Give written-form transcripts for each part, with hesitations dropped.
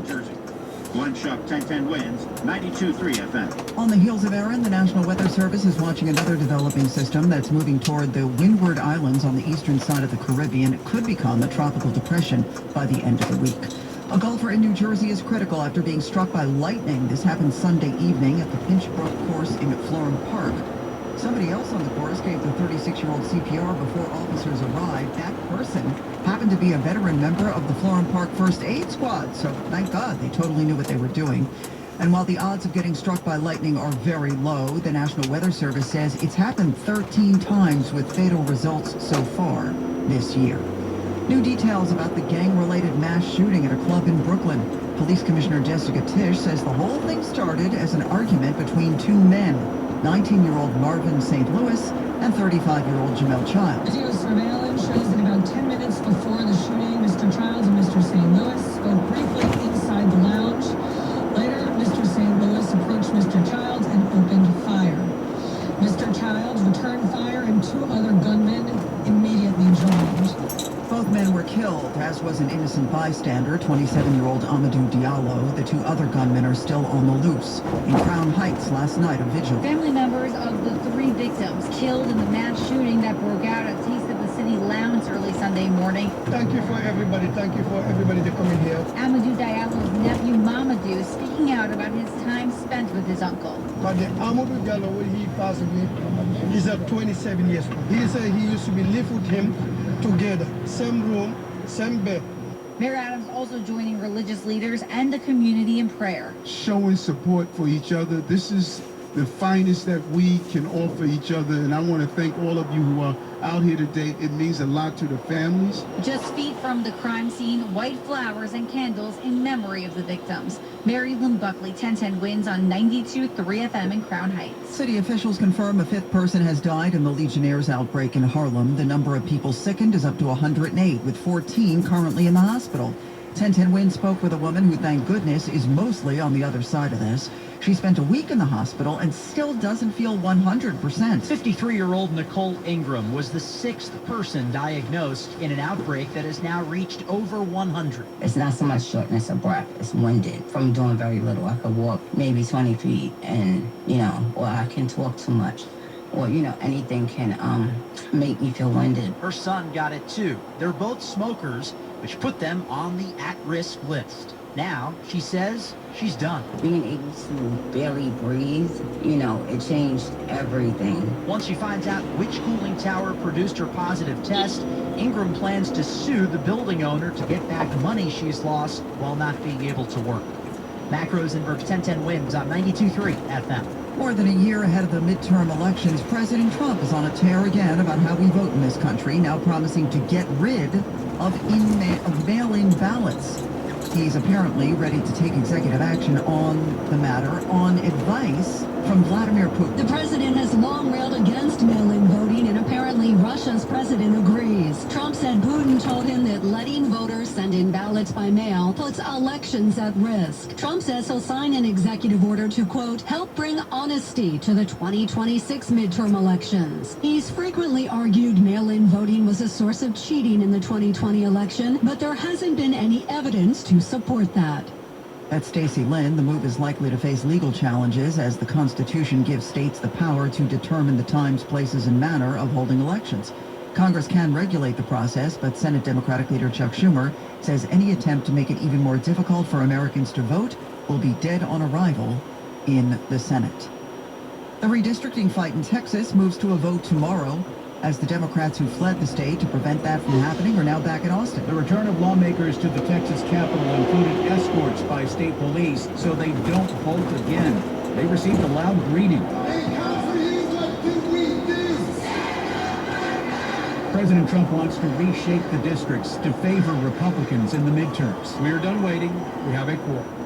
Jersey. Glenn Shuck, 1010 wins, 92.3 FM. On the heels of Aaron, the National Weather Service is watching another developing system that's moving toward the Windward Islands on the eastern side of the Caribbean. It could become a tropical depression by the end of the week. A golfer in New Jersey is critical after being struck by lightning. This happened Sunday evening at the Pinchbrook course in Florham Park. Somebody else on the course gave the 36-year-old CPR before officers arrived. That person happened to be a veteran member of the Florham Park First Aid Squad, so thank God they totally knew what they were doing. And while the odds of getting struck by lightning are very low, the National Weather Service says it's happened 13 times with fatal results so far this year. New details about the gang-related mass shooting at a club in Brooklyn. Police Commissioner Jessica Tisch says the whole thing started as an argument between two men, 19-year-old Marvin St. Louis and 35-year-old Jamel Childs. Video surveillance shows that about 10 minutes before the shooting, Mr. Childs and Mr. St. Louis spoke briefly inside the lounge. Later, Mr. St. Louis approached Mr. Childs and opened fire. Mr. Childs returned fire and two other gunmen immediately joined. Both men were killed, as was an innocent bystander, 27-year-old Amadou Diallo. The two other gunmen are still on the loose. In Crown Heights last night, a vigil. Family members of the three victims killed in the mass shooting that broke out at Taste of the City Lounge early Sunday morning. Thank you for everybody. Thank you for everybody to come in here. Amadou Diallo's nephew Mamadou speaking out about his time spent with his uncle. But the Amadou Diallo, when he passed away, he's at 27 years old. He said he used to be live with him together, same room, same bed. Mayor Adams also joining religious leaders and the community in prayer. Showing support for each other. This is the finest that we can offer each other, and I want to thank all of you who are out here today. It means a lot to the families. Just feet from the crime scene, white flowers and candles in memory of the victims. Mary Lynn Buckley, 1010 wins on 92.3 FM in Crown Heights. City officials confirm a fifth person has died in the Legionnaires' outbreak in Harlem. The number of people sickened is up to 108, with 14 currently in the hospital. 1010 Wins spoke with a woman who, thank goodness, is mostly on the other side of this. She spent a week in the hospital and still doesn't feel 100%. 53-year-old Nicole Ingram was the sixth person diagnosed in an outbreak that has now reached over 100. It's not so much shortness of breath, it's winded from doing very little. I could walk maybe 20 feet and, or I can talk too much. Or, anything can make me feel winded. Her son got it too. They're both smokers, which put them on the at-risk list. Now, she says she's done. Being able to barely breathe, it changed everything. Once she finds out which cooling tower produced her positive test, Ingram plans to sue the building owner to get back money she's lost while not being able to work. Mac Rosenberg's 1010 Wins on 92.3 FM. More than a year ahead of the midterm elections, President Trump is on a tear again about how we vote in this country, now promising to get rid of mail-in ballots. He's apparently ready to take executive action on the matter on advice from Vladimir Putin. The president has long railed against mail-in voting, and apparently Russia's president agrees. Trump said Putin told him that letting voters send in ballots by mail puts elections at risk. Trump says he'll sign an executive order to, quote, help bring honesty to the 2026 midterm elections. He's frequently argued mail-in voting was a source of cheating in the 2020 election, but there hasn't been any evidence to support that. At Stacey Lynn, the move is likely to face legal challenges as the Constitution gives states the power to determine the times, places, and manner of holding elections. Congress can regulate the process, but Senate Democratic leader Chuck Schumer says any attempt to make it even more difficult for Americans to vote will be dead on arrival in the Senate. The redistricting fight in Texas moves to a vote tomorrow, as the Democrats who fled the state to prevent that from happening are now back in Austin. The return of lawmakers to the Texas Capitol included escorts by state police so they don't vote again. They received a loud greeting. President Trump wants to reshape the districts to favor Republicans in the midterms. We are done waiting. We have a quorum.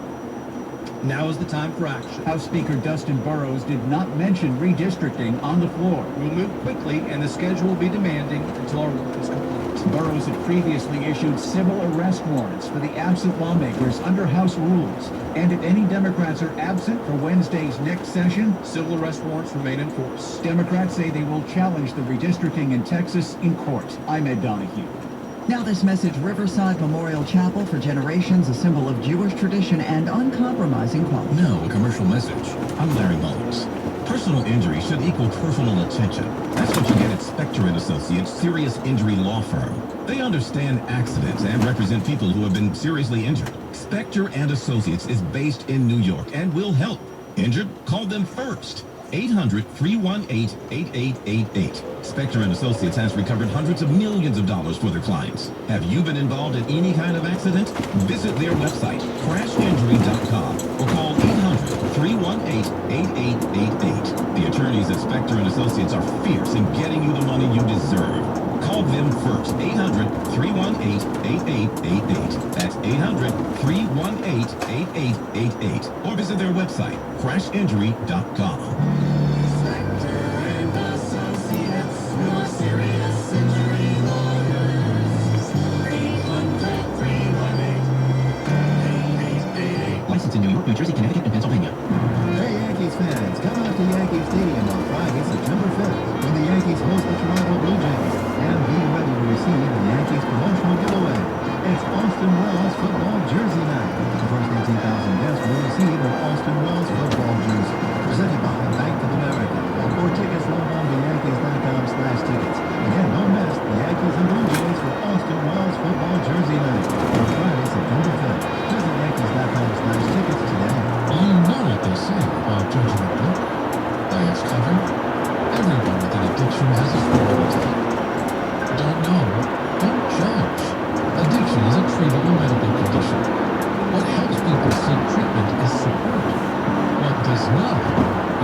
Now is the time for action. House Speaker Dustin Burrows did not mention redistricting on the floor. We'll move quickly, and the schedule will be demanding until our work is complete. Burrows had previously issued civil arrest warrants for the absent lawmakers under House rules. And if any Democrats are absent for Wednesday's next session, civil arrest warrants remain in force. Democrats say they will challenge the redistricting in Texas in court. I'm Ed Donahue. Now this message, Riverside Memorial Chapel, for generations, a symbol of Jewish tradition and uncompromising quality. Now a commercial message. I'm Larry Mullins. Personal injury should equal personal attention. That's what you get at Spector & Associates Serious Injury Law Firm. They understand accidents and represent people who have been seriously injured. Spector & Associates is based in New York and will help. Injured? Call them first. 800-318-8888. Spector & Associates has recovered hundreds of millions of dollars for their clients. Have you been involved in any kind of accident? Visit their website, crashinjury.com, or call 800-318-8888. The attorneys at Spector & Associates are fierce in getting you the money you deserve. Call them first, 800-318-8888. That's 800-318-8888. Or visit their website, crashinjury.com. Licensed in New York, New Jersey, Connecticut, and Pennsylvania. Hey Yankees fans, come out to Yankee Stadium on Friday, September 5th, when the Yankees host the Toronto Blue Jays, and be ready to receive the Yankees promotional giveaway. It's Austin Wells football jersey night. The first 18,000 guests will receive an Austin Wells football jersey, presented by Bank of America. Or tickets log on to Yankees.com/tickets. Again, don't miss the Yankees and Blue Jays for Austin Wells football jersey night on Friday, September 5th. Visit Yankees.com/tickets today. You know what they say about judging a book by its cover. Everyone with an addiction has a story to tell. Don't know? Don't judge. Addiction is a treatable medical condition. What helps people seek treatment is support. What does not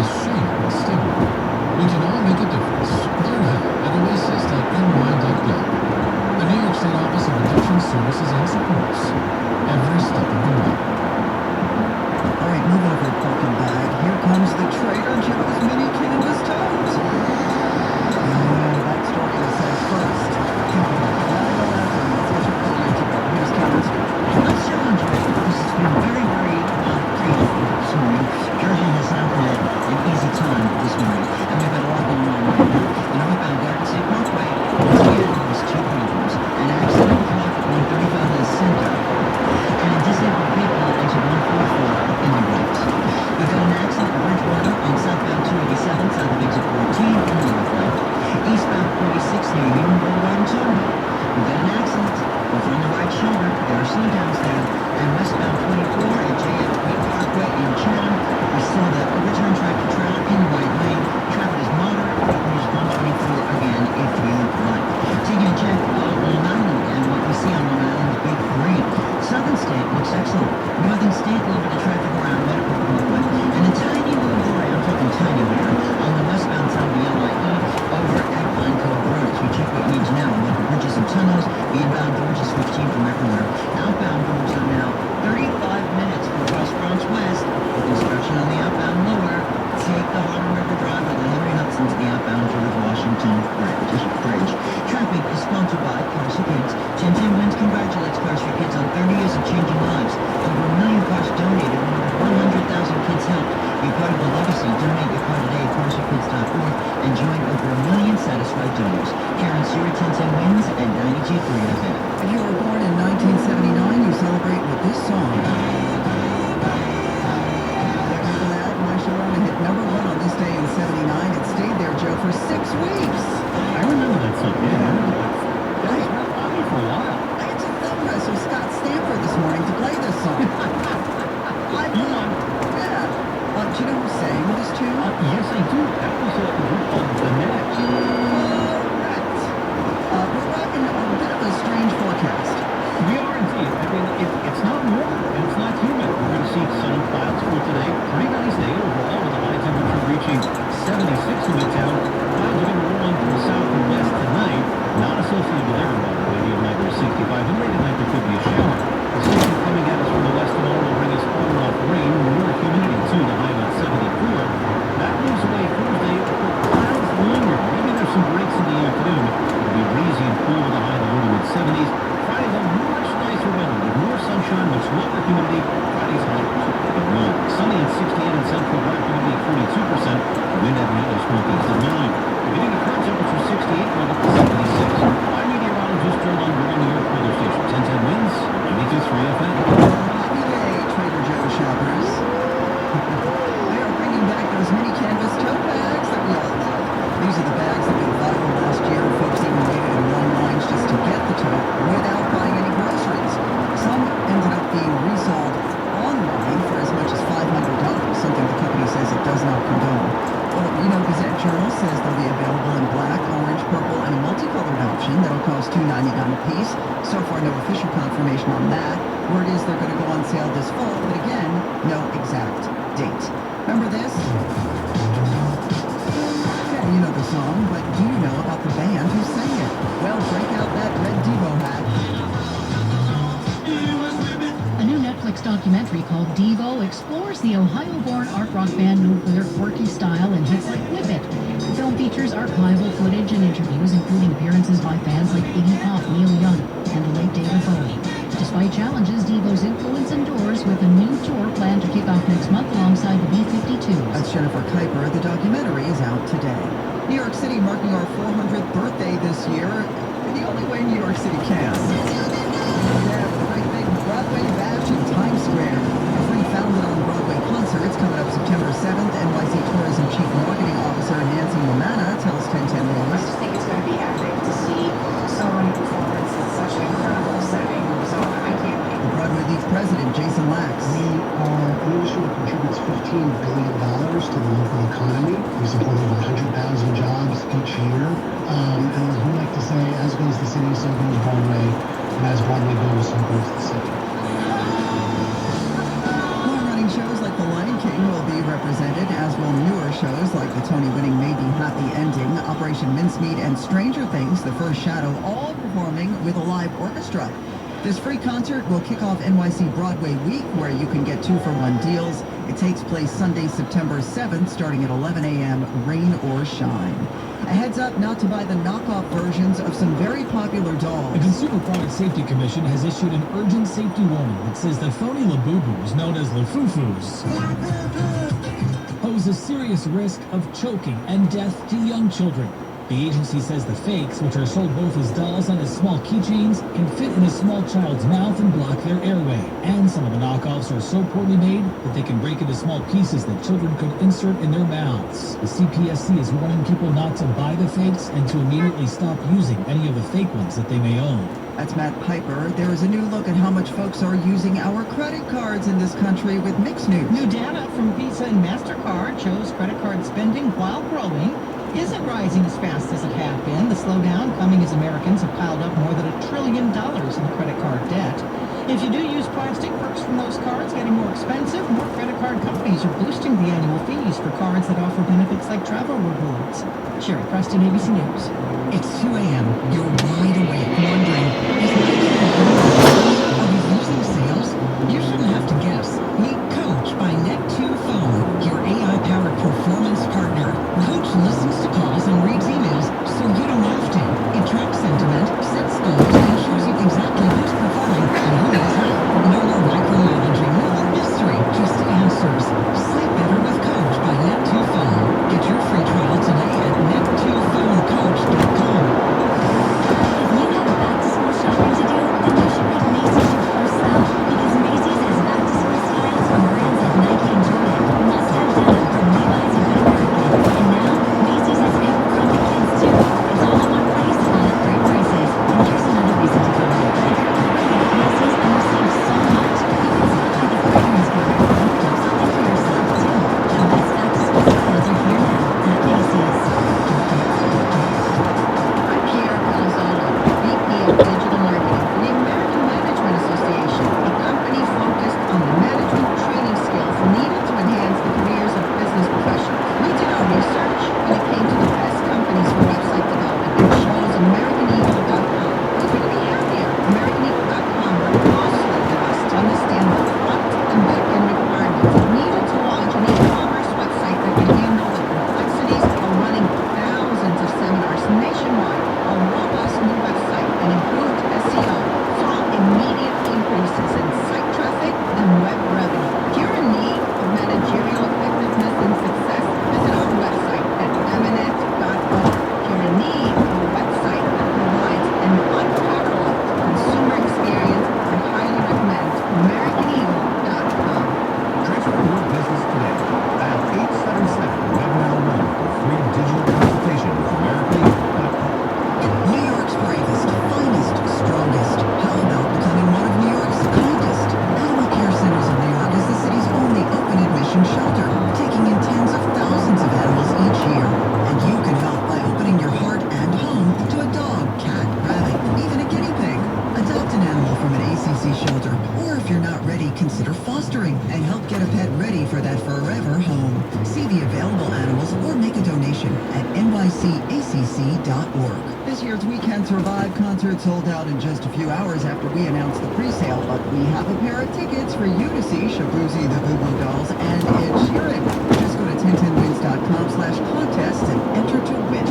is shame and stigma. We can all make a difference. Learn how at oasis.ny.gov. The New York State Office of Addiction Services and Supports. Every step of the way. All right, move over, welcome back. Here comes the Trader Joe's mini canvas totes. And that story is first. 9/11, that's what you're calling it. Here's Kevin's. Let's challenge you. This has been very, very crazy this morning. Jersey has not had an easy time this morning. And we've got a lot going on right now. The northbound Grand Central Parkway, once again, there's two problems. An accident caught at 135 in the center, and disabled people into 144 in the right. We've got an accident in Bridgewater on southbound 287, south of exit 14 in the north lane. Eastbound 46 near Union Boulevard and Terminal. We've got an accident over on the right shoulder. There are slowdowns there. And westbound 24 at JF Parkway in Chatham. We saw the overturned tractor trailer in the right lane. Traffic is moderate. You can use 124 again if you like. Taking a check on Long Island, and what we see on Long Island is big green. Southern State looks excellent. Northern State, a little bit of traffic around Medical Parkway. And a tiny little delay, I'm talking tiny here, on the westbound side of the LIE over at Pine Cove Road. So we check what you need to know about the bridges and tunnels. The inbound George is 15 from everywhere. Outbound George are now 35 minutes from West Bronx West. With construction on the outbound lower. Take the Harlem River Drive or the Henry Hudson to the outbound George Washington Bridge. Traffic is sponsored by Cars for Kids. 1010 Wins congratulates Cars for Kids on 30 years of changing lives. Over 1 million cars donated and over 100,000 kids helped. Be part of the legacy. Donate your car today at carsforkids.org and join over 1 million satisfied donors. Karen Stewart, 1010 Wins at 92.3 FM. If you were born in 1979, you celebrate with this song. My Sharona hit #1 on this day in '79. It stayed there, Joe, for 6 weeks. I remember that song. Yeah, I remember that. That was not on me for a while. I had to film this with Scott Stanford this morning to play this song. You won. Yeah. Do you know who sang this tune? Yes, I do. That was a group called The Minutes. Correct. We're rocking a bit of a strange forecast. We are indeed. I mean, it's not warm and it's not humid. We're going to see sun and clouds for today. Pretty nice day overall with the high temperature reaching 76 in Midtown. Clouds are going to roll in from the south and west tonight. Not associated with everybody. Maybe a night of 65 and late at night there could be a shower. The system coming at us from the west and all will bring us on and off rain. More humidity too. The high about 74. That moves away Thursday. The clouds linger. Maybe there's some breaks in the afternoon. It'll be breezy and cool with a high in the low to mid 70s. Friday, though, much nicer weather with more sunshine, much lower humidity. Friday's high warm. Sunny and 68 in Central Park, humidity 42%. Wind at Meadows northeast of 9. Beginning of current temperature 68, wind up to 76. I'm meteorologist Joe Lundberg in New York. option that'll cost $2.99 a piece. So far, no official confirmation on that. Word is they're going to go on sale this fall, but again, no exact date. Remember this? Yeah, you know the song, but do you know about the band who sang it? Well, break out that red Devo hat. A new Netflix documentary called Devo explores the Ohio-born art rock band Nuclear quirky style and hits like Whip It. The film features archival footage and interviews, including appearances by fans like Iggy Pop, Neil Young, and the late David Bowie. Despite challenges, Devo's influence endures with a new tour planned to kick off next month alongside the B-52s. That's Jennifer Kuiper. The documentary is out today. New York City marking our 400th birthday this year, in the only way New York City can. Yeah, the great big Broadway bash in Times Square. A free Founded on Broadway concerts coming up September 7th. NYC Tourism Chief Marketing Officer Nancy Lamanna tells 1010 News. I just think it's going to be epic to see so many performances in such an incredible setting. So I can't wait. The Broadway League president, Jason Lax. We are an industry that contributes $15 billion to the local economy. We support over 100,000 jobs each year. And as we like to say, as goes the city, so goes Broadway. And as Broadway goes, so goes the city. Long-running shows like The Lion King will be represented, as will newer shows like the Tony-winning Maybe Happy Ending, Operation Mincemeat, and Stranger Things, The First Shadow, all performing with a live orchestra. This free concert will kick off NYC Broadway Week, where you can get 2-for-1 deals. It takes place Sunday, September 7th, starting at 11 a.m., rain or shine. A heads up not to buy the knockoff versions of some very popular dolls. The Consumer Product Safety Commission has issued an urgent safety warning that says the phony Labubu's, known as Lafufus, pose a serious risk of choking and death to young children. The agency says the fakes, which are sold both as dolls and as small keychains, can fit in a small child's mouth and block their airway. And some of the knockoffs are so poorly made that they can break into small pieces that children could insert in their mouths. The CPSC is warning people not to buy the fakes and to immediately stop using any of the fake ones that they may own. That's Matt Piper. There is a new look at how much folks are using our credit cards in this country with mixed news. New data from Visa and MasterCard shows credit card spending, while growing, isn't rising as fast as it had been. The slowdown coming as Americans have piled up more than $1 trillion in credit card debt. If you do use plastic, perks from those cards getting more expensive. More credit card companies are boosting the annual fees for cards that offer benefits like travel rewards. Sherry Preston, ABC News. It's 2 a.m. You're wide awake, wondering, are we losing sales? You shouldn't have to guess. Meet Coach by Net2 Phone, your AI-powered performance partner. Coach listens to calls and reads emails, so you don't have to. It tracks sentiment, sets goals, and shows you exactly who's performing and who needs help. No more micromanaging, no more mystery, just answers. Sleep better with Coach by Net2 Phone. Get your free trial today at net2phonecoach.com. If you have back-to-school shopping to do, older. Or if you're not ready, consider fostering and help get a pet ready for that forever home. See the available animals or make a donation at nycacc.org. This year's Weekend Survive concert sold out in just a few hours after we announced the pre-sale, but we have a pair of tickets for you to see Shabuzi the Boo Boo Dolls and Ed Sheeran. Just go to 1010wins.com/contests and enter to win.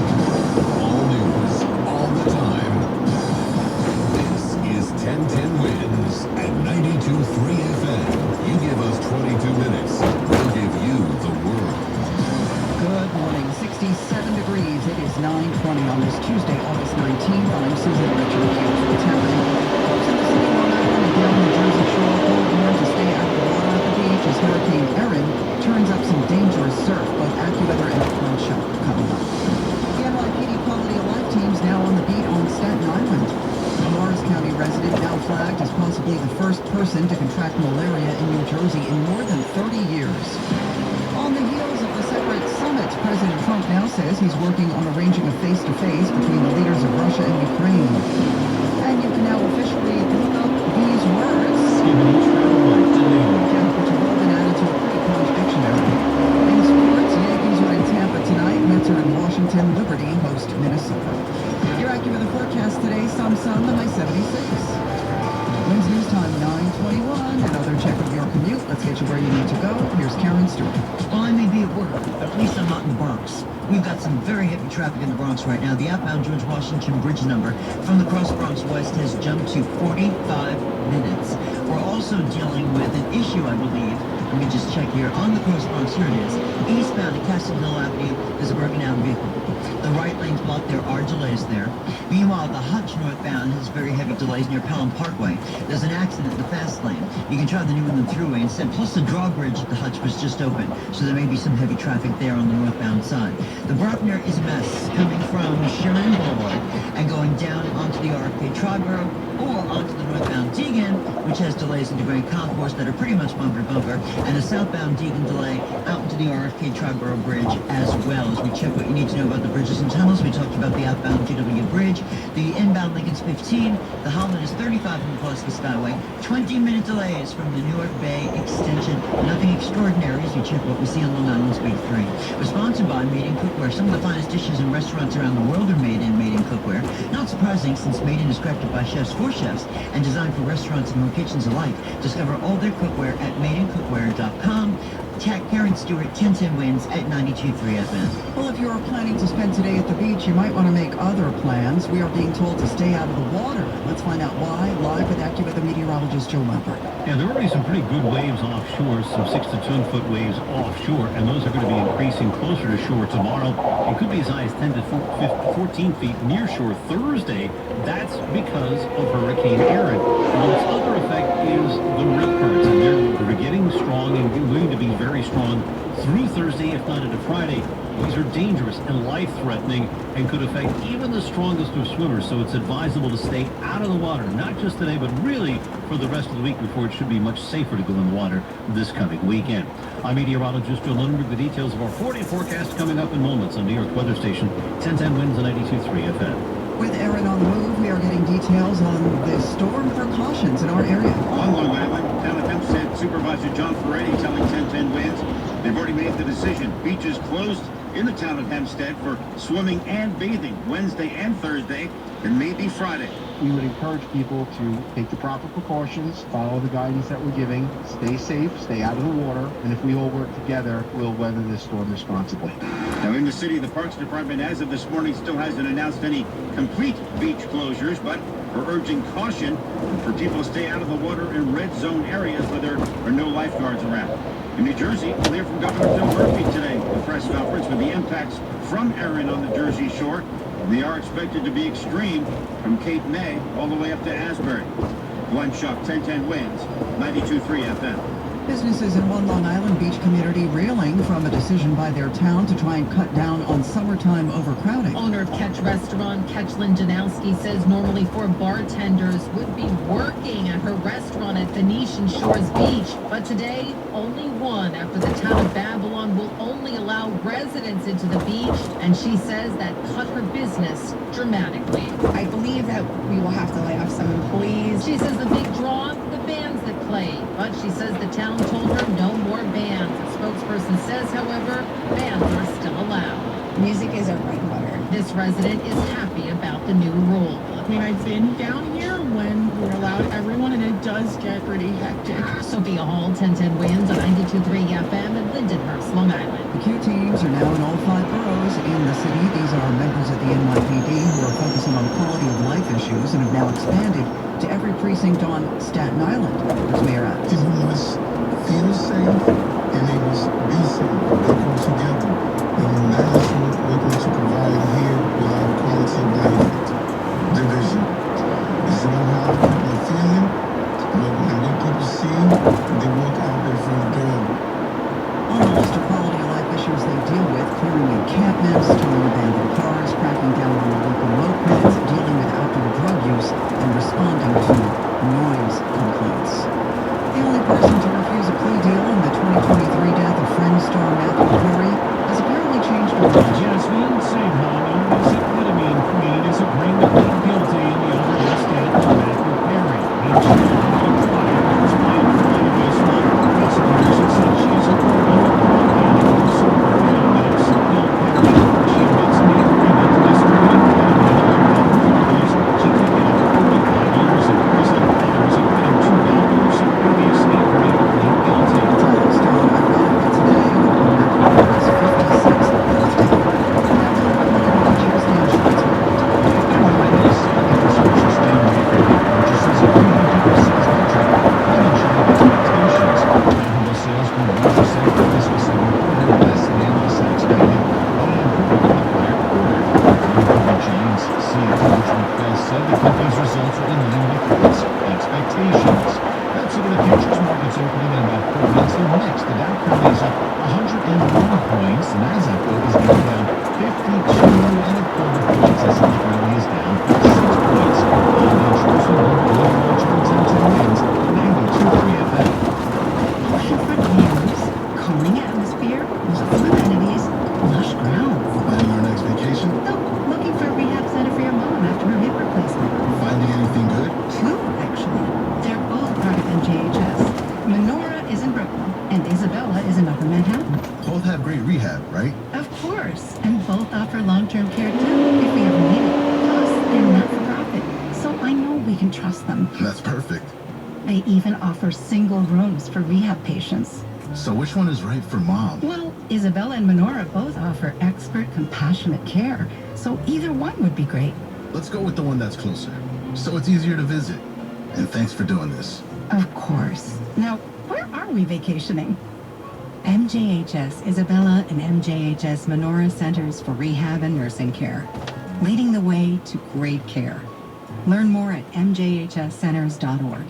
All news, all the time. This is 1010 Wins at 92.3 FM. You give us 22 minutes, we'll give you the world. Good morning, 67 degrees. It is 9:20 on this Tuesday, August 19th. I'm Susan Richard. Here's what's happening. Folks in the city of Long Island and down the Jersey Shore all warned to stay out of the water at the beach as Hurricane Erin turns up some dangerous surf. Both AccuWeather and Flood Shock coming up. The NYPD Quality of Life team's now on the beat on Staten Island. A Morris County resident now flagged as possibly the first person to contract malaria in New Jersey in more than 30 years. On the heels of the separate summits, President Trump now says he's working on arranging a face-to-face between the leaders of Russia and Ukraine. And you can now officially look up these words. Which have all been added to a pretty posh dictionary. In sports, Yankees are in Tampa tonight, Mets are in Washington, Liberty host Minnesota. Your AccuWeather forecast today, some sun, the high 76. Wins News Time 9:21. Another check of your commute. Let's get you where you need to go. Here's Karen Stewart. Well, I may be at work, but at least I'm not in the Bronx. We've got some very heavy traffic in the Bronx right now. The outbound George Washington Bridge number from the Cross Bronx West has jumped to 45 minutes. We're also dealing with an issue, I believe. Let me just check here. On the Cross Bronx, here it is. Eastbound at Castle Hill Avenue, there's a broken down vehicle. The right lane's blocked. There are delays there. Meanwhile, the Hutch northbound has very heavy delays near Pelham Parkway. There's an accident in the fast lane. You can try the New England Thruway instead. Plus, the drawbridge at the Hutch was just open, so there may be some heavy traffic there on the northbound side. The Bruckner is a mess coming from Sharon Boulevard and going down onto the RFK Triborough or onto the northbound Deegan, which has delays into Grand Concourse that are pretty much bumper to bumper, and a southbound Deegan delay out into the RFK Triborough Bridge as well. As we check what you need to know about the bridges and tunnels, we talked about the outbound GW Bridge, the inbound Lincoln's 15, the Holland is 35 from the Pulaski Skyway, 20-minute delays from the Newark Bay extension. Nothing extraordinary as we check what we see on Long Island Speed 3. We're sponsored by Made in Cookware. Some of the finest dishes in restaurants around the world are made in Cookware. Not surprising, since Made in is crafted by chefs for chefs and designed for restaurants and locations alike. Discover all their cookware at madeincookware.com. Karen Stewart, 1010 Wins at 92.3 FM. Well, if you're planning to spend today at the beach, you might want to make other plans. We are being told to stay out of the water. Let's find out why. Live with AccuWeather meteorologist Joe Lambert. Yeah, there are already some pretty good waves offshore, some 6 to 10 foot waves offshore, and those are going to be increasing closer to shore tomorrow. It could be as high as 10 to 14 feet near shore Thursday. That's because of Hurricane Erin. Well, its other effect is the rip currents, and they're getting strong and going to be very strong through Thursday, if not into Friday. These are dangerous and life-threatening and could affect even the strongest of swimmers, so it's advisable to stay out of the water, not just today, but really for the rest of the week before it should be much safer to go in the water this coming weekend. I'm meteorologist Joe Lindbergh. The details of our 4-day forecast coming up in moments on New York Weather Station, 1010 Wins on 92.3 FM. With Erin on the move, we are getting details on the storm precautions in our area. On Long Island, Town of Hempstead Supervisor John Ferretti telling 1010 Wins they've already made the decision. Beaches closed in the town of Hempstead for swimming and bathing Wednesday and Thursday, and maybe Friday. We would encourage people to take the proper precautions, follow the guidance that we're giving, stay safe, stay out of the water, and if we all work together, we'll weather this storm responsibly. Now in the city, the Parks Department as of this morning still hasn't announced any complete beach closures, but we're urging caution for people to stay out of the water in red zone areas where there are no lifeguards around. In New Jersey, we'll hear from Governor Phil Murphy today at the press conference with the impacts from Erin on the Jersey Shore. They are expected to be extreme from Cape May all the way up to Asbury. Glenn Schuck, 1010 Wins, 92.3 FM. Businesses in one Long Island beach community reeling from a decision by their town to try and cut down on summertime overcrowding. Owner of Catch Restaurant, Ketchlin Janowski, says normally 4 bartenders would be working at her restaurant at Venetian Shores Beach. But today, only 1 after the town of Babylon will only allow residents into the beach. And she says that cut her business dramatically. I believe that we will have to lay off some employees. She says the big draw, the band but she says the town told her no more bans. A spokesperson says, however, bans are still allowed. Music is our bread and butter. This resident is happy about the new rule. I mean, I've been down here when we're allowed everyone, and it does get pretty hectic. Sophia Hall, 1010 Winds on 92.3 FM in Lindenhurst, Long Island. The Q teams are now in all 5 boroughs in the city. These are members of the NYPD who are focusing on quality of life issues and have now expanded to every precinct on Staten Island. Here's Mayor Adams. People must feel safe and they must be safe. They go together. And that is what we're going to provide here with our quality of life division. It's about how people are feeling, but when what people see, they walk out their front door. On the list of quality of life issues they deal with, clearing encampments, towing abandoned cars, cracking down on illegal mopeds, dealing with outdoor drug use, and responding to noise complaints. The only person to refuse a plea deal in the 2023 death of Friends star Matthew Perry has apparently changed her mind. Jasmine Singha, known as the ketamine queen, is agreeing to plead guilty in the overdose death of Matthew Perry. He trial was planned for later this month. Prosecutors have said she is a part of a broadcast of super overdose. Bill Perry, she admits the agreement to distribute ketamine on Matthew overdose. She could get up to 45 years in prison. Others, including 2 doctors, have previously agreed to plead guilty. Said the company's results are in line with its expectations. That's it. The futures market's opening in about 4 minutes. They're mixed. The Dow County's up 101 points. The Nasdaq is down 52 and a quarter points. S&P is down 6 points. All the insurance will work on long-term 10-10 Winds, 92.3 FM. Looking for views, calming atmosphere, lots of amenities, lush grounds. Planning our next vacation? No, looking for a rehab center for your mom after her hip replacement. Finding anything good? 2, actually. They're both part of MJHS. Menorah is in Brooklyn, and Isabella is in Upper Manhattan. Both have great rehab, right? Of course, and both offer long-term care too, if we ever need it. Plus, they're not-for-profit, so I know we can trust them. That's perfect. They even offer single rooms for rehab patients. So which one is right for mom? Well, Isabella and Menorah both offer expert, compassionate care, so either one would be great. Let's go with the one that's closer, so it's easier to visit. And thanks for doing this. Of course. Now, where are we vacationing? MJHS Isabella and MJHS Menorah Centers for Rehab and Nursing Care, leading the way to great care. Learn more at mjhscenters.org.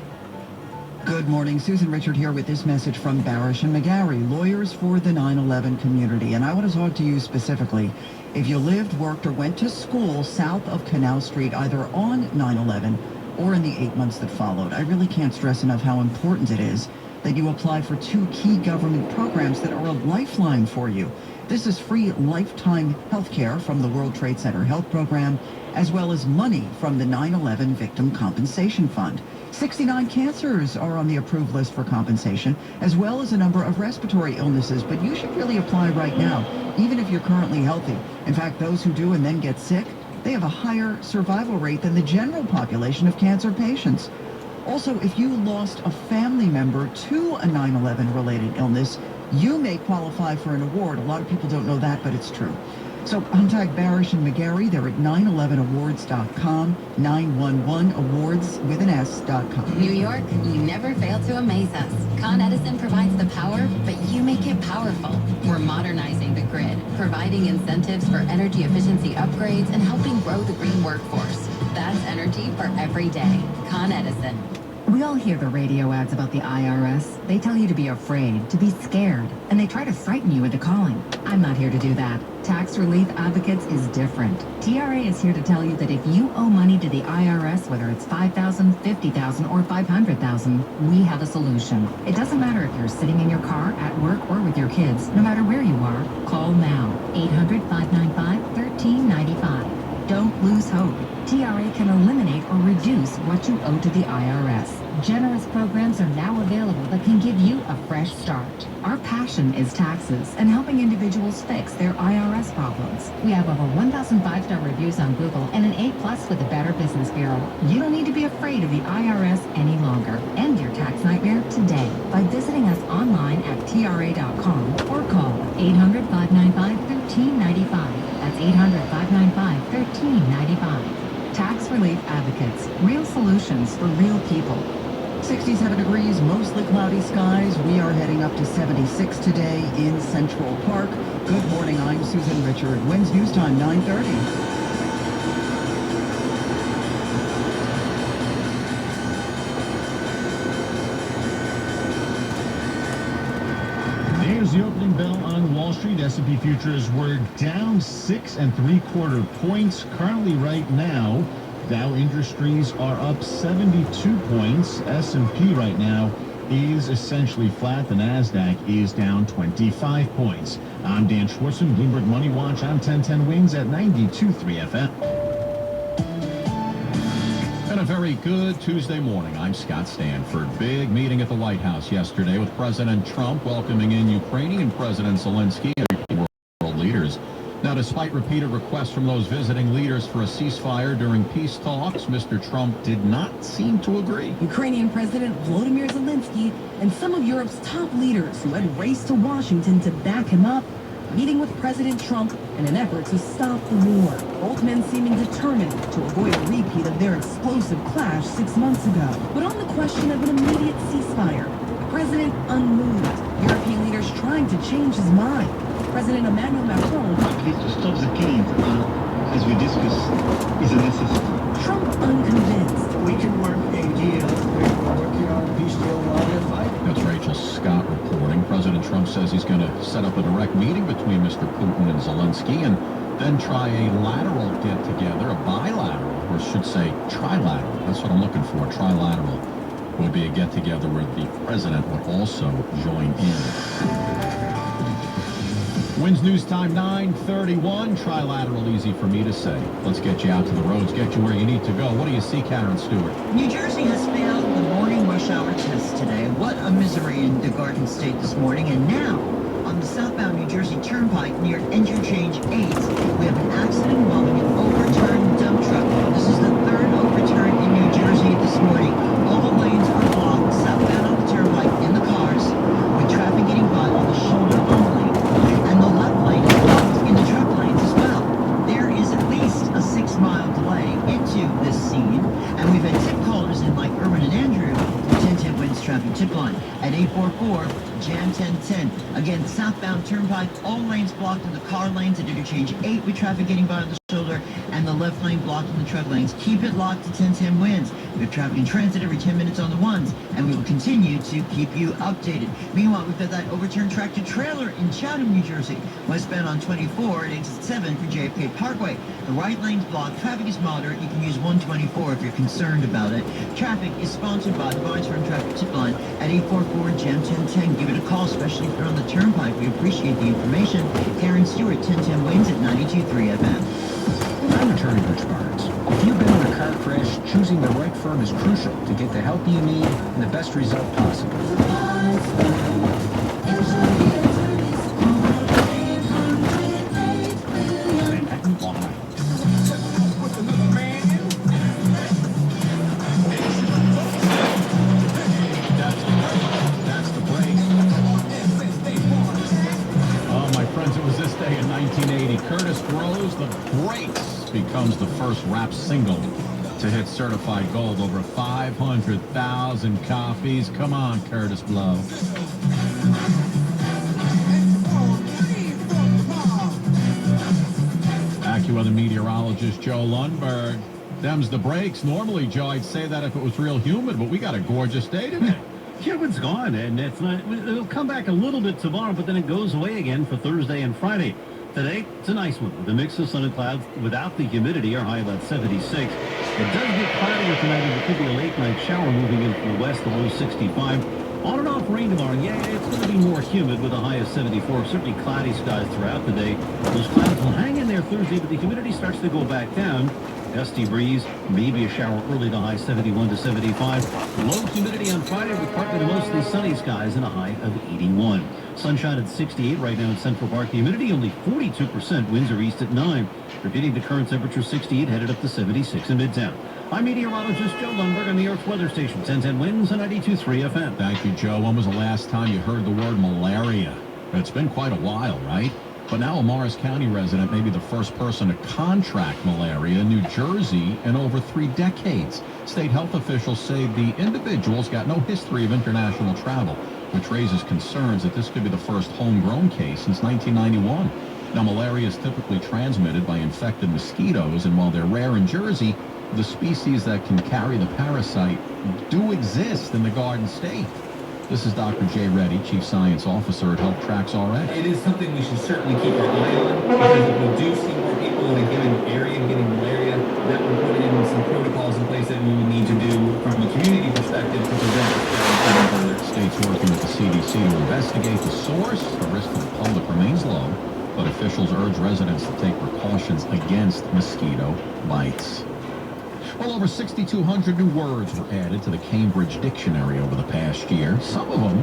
Good morning. Susan Richard here with this message from Barish and McGarry, lawyers for the 9/11 community. And I want to talk to you specifically. If you lived, worked, or went to school south of Canal Street, either on 9/11 or in the 8 months that followed, I really can't stress enough how important it is that you apply for 2 key government programs that are a lifeline for you. This is free lifetime health care from the World Trade Center Health Program, as well as money from the 9/11 Victim Compensation Fund. 69 cancers are on the approved list for compensation, as well as a number of respiratory illnesses, but you should really apply right now, even if you're currently healthy. In fact, those who do and then get sick, they have a higher survival rate than the general population of cancer patients. Also, if you lost a family member to a 9/11 related illness, you may qualify for an award. A lot of people don't know that, but it's true. So contact Barish and McGarry. They're at 911awards.com, 911awards with an S.com. New York, you never fail to amaze us. Con Edison provides the power, but you make it powerful. We're modernizing the grid, providing incentives for energy efficiency upgrades, and helping grow the green workforce. That's energy for every day. Con Edison. We all hear the radio ads about the IRS. They tell you to be afraid, to be scared, and they try to frighten you into calling. I'm not here to do that. Tax Relief Advocates is different. TRA is here to tell you that if you owe money to the IRS, whether it's $5,000, $50,000, or $500,000, we have a solution. It doesn't matter if you're sitting in your car, at work, or with your kids. No matter where you are, call now. 800-595-1395. Don't lose hope. TRA can eliminate or reduce what you owe to the IRS. Generous programs are now available that can give you a fresh start. Our passion is taxes and helping individuals fix their IRS problems. We have over 1,000 5-star reviews on Google and an A+ with the Better Business Bureau. You don't need to be afraid of the IRS any longer. End your tax nightmare today by visiting us online at TRA.com or call 800-595-1395. That's 800-595-1395. Tax Relief Advocates. Real solutions for real people. 67 degrees, mostly cloudy skies. We are heading up to 76 today in Central Park. Good morning, I'm Susan Richard. Wednesday News Time, 9:30. There's the opening bell on Wall Street. S&P futures were down 6 3/4 points. Currently right now, Dow Industries are up 72 points. S&P right now is essentially flat. The NASDAQ is down 25 points. I'm Dan Schwartzman, Bloomberg Money Watch on 1010 Wins at 92.3 FM. And a very good Tuesday morning. I'm Scott Stanford. Big meeting at the White House yesterday with President Trump welcoming in Ukrainian President Zelensky and world leaders. Now, despite repeated requests from those visiting leaders for a ceasefire during peace talks, Mr. Trump did not seem to agree. Ukrainian President Volodymyr Zelensky and some of Europe's top leaders who had raced to Washington to back him up, meeting with President Trump in an effort to stop the war. Both men seeming determined to avoid a repeat of their explosive clash 6 months ago. But on the question of an immediate ceasefire, the president unmoved. European leaders trying to change his mind. President Emmanuel Macron, at least to stop the killing, as we discussed, is a necessity. Trump unconvinced. We can work a deal. We're working on a peace deal while they're fighting. That's Rachel Scott reporting. President Trump says he's going to set up a direct meeting between Mr. Putin and Zelensky and then try a lateral get-together, a bilateral, or should say trilateral. That's what I'm looking for. Trilateral would be a get-together where the president would also join in. Wins News Time 9:31. Trilateral, easy for me to say. Let's get you out to the roads, get you where you need to go. What do you see, Karen Stewart? New Jersey has failed the morning rush hour test today. What a misery in the Garden State this morning. And now, on the southbound New Jersey Turnpike near Interchange 8, we have an accident involving an overturned dump truck. This is the third overturn in New Jersey this morning. All the lanes are blocked southbound on the turnpike in the cars, with traffic getting by on the shoulder only. And the left lane is blocked in the truck lanes as well. There is at least a 6-mile delay into this scene, and we've had tip callers in like Urban and Andrew. 1010 Wins traffic tip line at 844 Jam 1010. Again, southbound turnpike, all lanes blocked in the car lanes at Interchange 8 with traffic getting by on the shoulder, and the left lane blocked in the truck lanes. Keep it locked to 1010 Wins. We have traffic in transit every 10 minutes on the ones, and we will continue to keep you updated. Meanwhile, we've got that overturned tractor trailer in Chatham, New Jersey. Westbound on 24 at exit 7 for JFK Parkway. The right lane's blocked. Traffic is moderate. You can use 124 if you're concerned about it. Traffic is sponsored by the Vines Run Traffic Tip Line at 844 Jam 1010. Give it a call, especially if you're on the turnpike. We appreciate the information. Karen Stewart, 1010 Wins at 92.3 FM. I'm attorney Rich Barnes. If you've been in a car crash, choosing the right firm is crucial to get the help you need and the best result possible. Becomes the first rap single to hit certified gold, over 500,000 copies. Come on, Curtis Blow. AccuWeather meteorologist Joe Lundberg. Them's the breaks. Normally, Joe, I'd say that if it was real humid, but we got a gorgeous day today. Humid's gone, and it's not. It'll come back a little bit tomorrow, but then it goes away again for Thursday and Friday. Today, it's a nice one with a mix of sun and clouds without the humidity, our high about 76. It does get cloudier tonight, and there could be a late night shower moving in from the west, the low 65. On and off rain tomorrow. Yeah, it's going to be more humid with a high of 74. Certainly cloudy skies throughout the day. Those clouds will hang in there Thursday, but the humidity starts to go back down. Gusty breeze, maybe a shower early to high 71 to 75. Low humidity on Friday with partly to mostly sunny skies and a high of 81. Sunshine at 68 right now in Central Park. The humidity only 42%. Winds are east at 9. Repeating the current temperature 68, headed up to 76 in Midtown. I'm meteorologist Joe Lundberg on the Earth Weather Station. 1010 winds and 92.3 FM. Thank you, Joe. When was the last time you heard the word malaria? It's been quite a while, right? But now a Morris County resident may be the first person to contract malaria in New Jersey in over 3 decades. State health officials say the individual's got no history of international travel, which raises concerns that this could be the first homegrown case since 1991. Now, malaria is typically transmitted by infected mosquitoes, and while they're rare in Jersey, the species that can carry the parasite do exist in the Garden State. This is Dr. Jay Reddy, Chief Science Officer at Health Tracks RX. It is something we should certainly keep our eye on, because if we do see more people in a given area getting malaria, that would put in some protocols in place that we would need to do from a community perspective to prevent it from further. States working with the CDC to investigate the source. The risk to the public remains low, but officials urge residents to take precautions against mosquito bites. Well, over 6,200 new words were added to the Cambridge Dictionary over the past year, some of them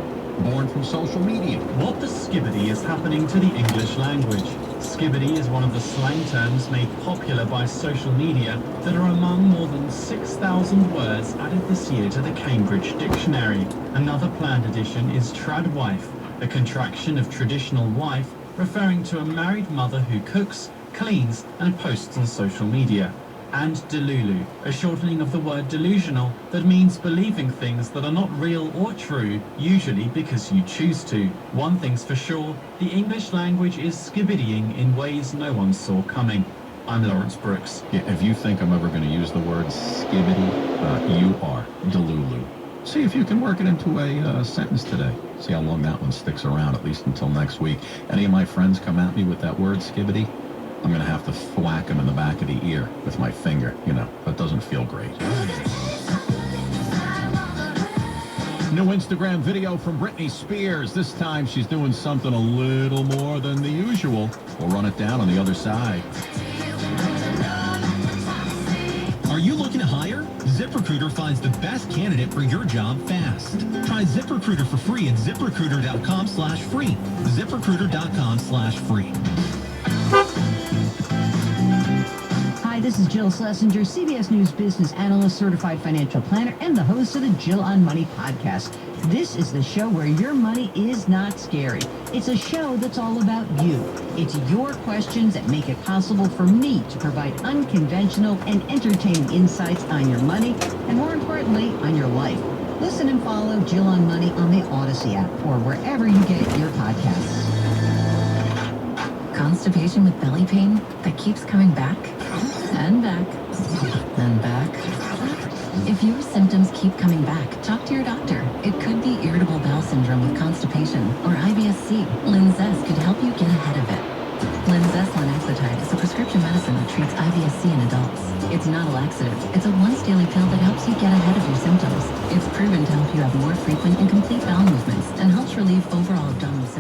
born from social media. What the skibbity is happening to the English language? Skibbity is one of the slang terms made popular by social media that are among more than 6,000 words added this year to the Cambridge Dictionary. Another planned addition is tradwife, a contraction of traditional wife, referring to a married mother who cooks, cleans, and posts on social media. And delulu, a shortening of the word delusional that means believing things that are not real or true, usually because you choose to. One thing's for sure, the English language is skibbitying in ways no one saw coming. I'm Lawrence Brooks. Yeah, if you think I'm ever going to use the word skibbity, you are delulu. See if you can work it into a sentence today. See how long that one sticks around, at least until next week. Any of my friends come at me with that word skibbity, I'm going to have to thwack him in the back of the ear with my finger. You know, that doesn't feel great. New Instagram video from Britney Spears. This time she's doing something a little more than the usual. We'll run it down on the other side. Are you looking to hire? ZipRecruiter finds the best candidate for your job fast. Try ZipRecruiter for free at ZipRecruiter.com/free. ZipRecruiter.com/free. Hi, this is Jill Schlesinger, CBS News business analyst, certified financial planner, and the host of the Jill on Money podcast. This is the show where your money is not scary. It's a show that's all about you. It's your questions that make it possible for me to provide unconventional and entertaining insights on your money, and more importantly, on your life. Listen and follow Jill on Money on the Odyssey app or wherever you get your podcasts. Constipation with belly pain that keeps coming back and back and back. If your symptoms keep coming back, talk to your doctor. It could be irritable bowel syndrome with constipation or IBS-C. Linzess could help you get ahead of it. Linzess linaclotide is a prescription medicine that treats IBS-C in adults. It's not a laxative. It's a once daily pill that helps you get ahead of your symptoms. It's proven to help you have more frequent and complete bowel movements and helps relieve overall abdominal symptoms.